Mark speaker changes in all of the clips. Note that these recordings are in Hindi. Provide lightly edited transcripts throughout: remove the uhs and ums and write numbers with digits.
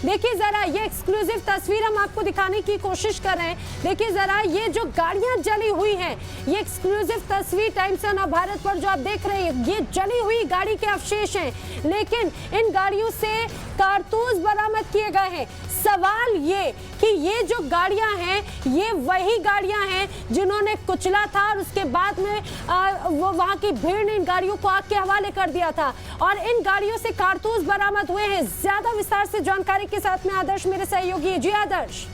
Speaker 1: देखिए जरा ये एक्सक्लूसिव तस्वीर हम आपको दिखाने की कोशिश कर रहे हैं। देखिए जरा ये जो गाड़ियां जली हुई हैं, ये एक्सक्लूसिव तस्वीर टाइम्स ऑफ भारत पर जो आप देख रहे हैं, ये जली हुई गाड़ी के अवशेष हैं, लेकिन इन गाड़ियों से कारतूस बरामद किए गए हैं। सवाल ये कि ये जो गाड़ियां हैं ये वही गाड़ियां हैं जिन्होंने कुचला था और उसके बाद में वो वहां की भीड़ ने इन गाड़ियों को आग के हवाले कर दिया था और इन गाड़ियों से कारतूस बरामद हुए हैं। ज्यादा विस्तार से जानकारी के साथ में आदर्श मेरे सहयोगी। जी आदर्श।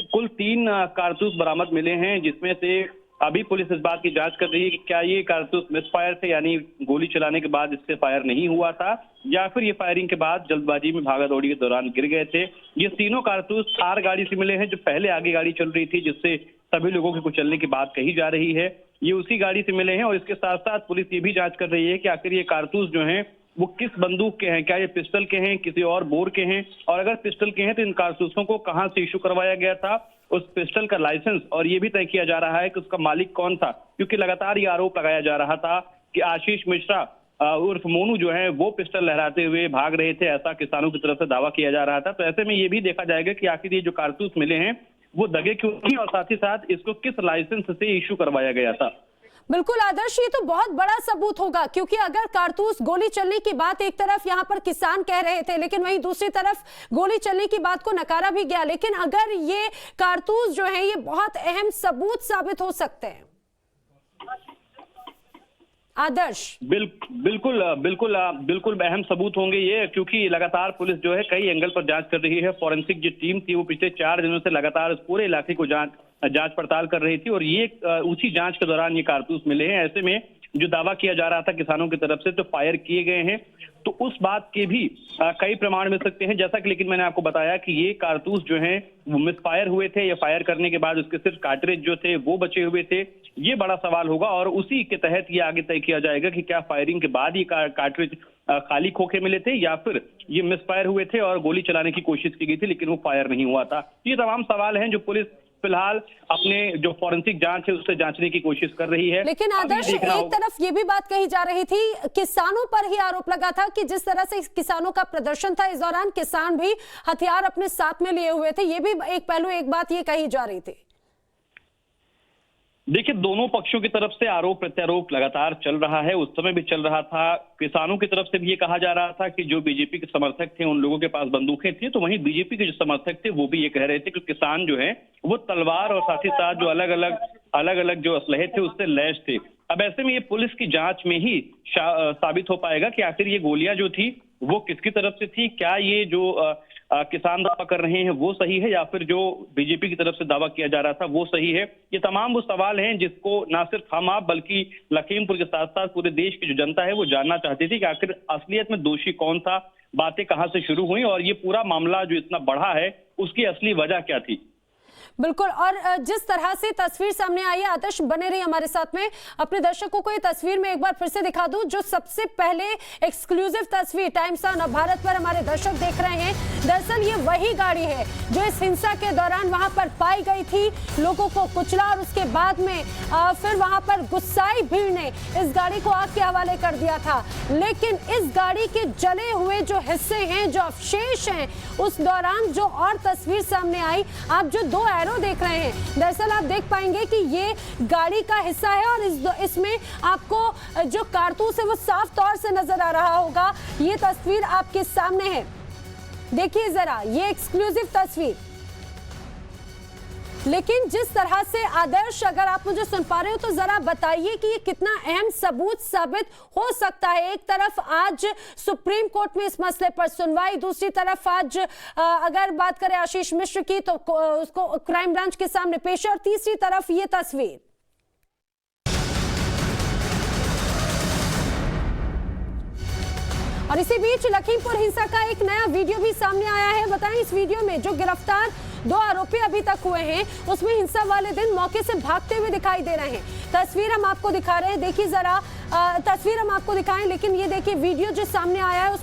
Speaker 2: कुल 3 कारतूस बरामद मिले हैं, जिसमें से अभी पुलिस इस बात की जांच कर रही है कि क्या ये कारतूस मिसफायर थे, यानी गोली चलाने के बाद इससे फायर नहीं हुआ था, या फिर ये फायरिंग के बाद जल्दबाजी में भागा दौड़ी के दौरान गिर गए थे। ये तीनों कारतूस थार गाड़ी से मिले हैं जो पहले आगे गाड़ी चल रही थी, जिससे सभी लोगों के कुचलने की बात कही जा रही है। ये उसी गाड़ी से मिले हैं और इसके साथ साथ पुलिस ये भी जांच कर रही है कि आखिर ये कारतूस जो हैं वो किस बंदूक के हैं, क्या ये पिस्टल के हैं, किसी और बोर के हैं, और अगर पिस्टल के हैं तो इन कारतूसों को कहां से इशू करवाया गया था, उस पिस्टल का लाइसेंस, और ये भी तय किया जा रहा है कि उसका मालिक कौन था, क्योंकि लगातार ये आरोप लगाया जा रहा था कि आशीष मिश्रा उर्फ मोनू जो है वो पिस्टल लहराते हुए भाग रहे थे, ऐसा किसानों की तरफ से दावा किया जा रहा था। तो ऐसे में ये भी देखा जाएगा कि आखिर ये जो कारतूस मिले हैं वो दगे क्यों नहीं, और साथ ही साथ इसको किस लाइसेंस से इशू करवाया गया था।
Speaker 1: बिल्कुल आदर्श, ये तो बहुत बड़ा सबूत होगा, क्योंकि अगर कारतूस गोली चलने की बात एक तरफ यहाँ पर किसान कह रहे थे, लेकिन वहीं दूसरी तरफ गोली चलने की बात को नकारा भी गया, लेकिन अगर ये कारतूस जो है ये बहुत अहम सबूत साबित हो सकते हैं। आदर्श बिल्कुल अहम सबूत होंगे ये, क्योंकि लगातार पुलिस जो है कई एंगल पर जांच कर रही है। फॉरेंसिक जो टीम थी वो पिछले 4 दिनों से लगातार उस पूरे इलाके को जांच पड़ताल कर रही थी और ये उसी जांच के दौरान ये कारतूस मिले हैं। ऐसे में जो दावा किया जा रहा था किसानों की तरफ से तो फायर किए गए हैं, तो उस बात के भी कई प्रमाण मिल सकते हैं, जैसा कि लेकिन मैंने आपको बताया कि ये कारतूस जो हैं वो मिसफायर हुए थे या फायर करने के बाद उसके सिर्फ कार्ट्रिज जो थे वो बचे हुए थे। ये बड़ा सवाल होगा और उसी के तहत ये आगे तय किया जाएगा कि क्या फायरिंग के बाद ही कार्ट्रिज खाली खोखे मिले थे या फिर ये मिसफायर हुए थे और गोली चलाने की कोशिश की गई थी लेकिन वो फायर नहीं हुआ था। ये तमाम सवाल हैं जो पुलिस फिलहाल अपने जो फॉरेंसिक जांच है उससे जांचने की कोशिश कर रही है। लेकिन आदर्श एक तरफ ये भी बात कही जा रही थी, किसानों पर ही आरोप लगा था कि जिस तरह से किसानों का प्रदर्शन था इस दौरान किसान भी हथियार अपने साथ में लिए हुए थे, ये भी एक पहलू एक बात ये कही जा रही थी।
Speaker 2: देखिए, दोनों पक्षों की तरफ से आरोप प्रत्यारोप लगातार चल रहा है, उस समय भी चल रहा था। किसानों की तरफ से भी ये कहा जा रहा था कि जो बीजेपी के समर्थक थे उन लोगों के पास बंदूकें थी, तो वहीं बीजेपी के जो समर्थक थे वो भी ये कह रहे थे कि किसान जो है वो तलवार और साथ ही साथ जो अलग अलग जो असलहे थे उससे लैस थे। अब ऐसे में ये पुलिस की जांच में ही साबित हो पाएगा कि आखिर ये गोलियां जो थी वो किसकी तरफ से थी, क्या ये जो किसान दावा कर रहे हैं वो सही है या फिर जो बीजेपी की तरफ से दावा किया जा रहा था वो सही है। ये तमाम वो सवाल हैं जिसको ना सिर्फ हम आप बल्कि लखीमपुर के साथ साथ पूरे देश की जो जनता है वो जानना चाहती थी कि आखिर असलियत में दोषी कौन था, बातें कहां से शुरू हुई और ये पूरा मामला जो इतना बढ़ा है उसकी असली वजह क्या थी।
Speaker 1: बिल्कुल, और जिस तरह से तस्वीर सामने आई है, आदर्श बने रही हमारे साथ में। अपने दर्शकों को ये तस्वीर में एक बार फिर से दिखा दूं, जो सबसे पहले एक्सक्लूसिव तस्वीर टाइम्स ऑफ भारत पर हमारे दर्शक देख रहे हैं। दरअसल ये वही गाड़ी है जो इस हिंसा के दौरान वहां पर पाई गई थी, लोगों को कुचला और उसके बाद में फिर वहां पर गुस्साई भीड़ ने इस गाड़ी को आग के हवाले कर दिया था। लेकिन इस गाड़ी के जले हुए जो हिस्से हैं, जो अवशेष हैं, उस दौरान जो और तस्वीर सामने आई, आप जो 2 एरो देख रहे हैं, दरअसल आप देख पाएंगे कि ये गाड़ी का हिस्सा है और इसमें आपको जो कारतूस है वो साफ तौर से नजर आ रहा होगा। ये तस्वीर आपके सामने है, देखिए जरा ये एक्सक्लूसिव तस्वीर। लेकिन जिस तरह से आदर्श, अगर आप मुझे सुन पा रहे हो तो जरा बताइए कि ये कितना अहम सबूत साबित हो सकता है। एक तरफ आज सुप्रीम कोर्ट में इस मसले पर सुनवाई, दूसरी तरफ आज अगर बात करें आशीष मिश्र की तो उसको क्राइम ब्रांच के सामने पेश है, और तीसरी तरफ ये तस्वीर। और इसी बीच लखीमपुर हिंसा का एक नया वीडियो भी सामने आया है। बताएं, इस वीडियो में जो गिरफ्तार 2 आरोपी अभी तक हुए हैं उसमें हिंसा वाले दिन मौके से भागते हुए दिखाई दे रहे हैं। तस्वीर हम आपको दिखा रहे हैं, देखिए जरा तस्वीर हम आपको दिखाएं, लेकिन ये देखिए वीडियो जो सामने आया है उसमें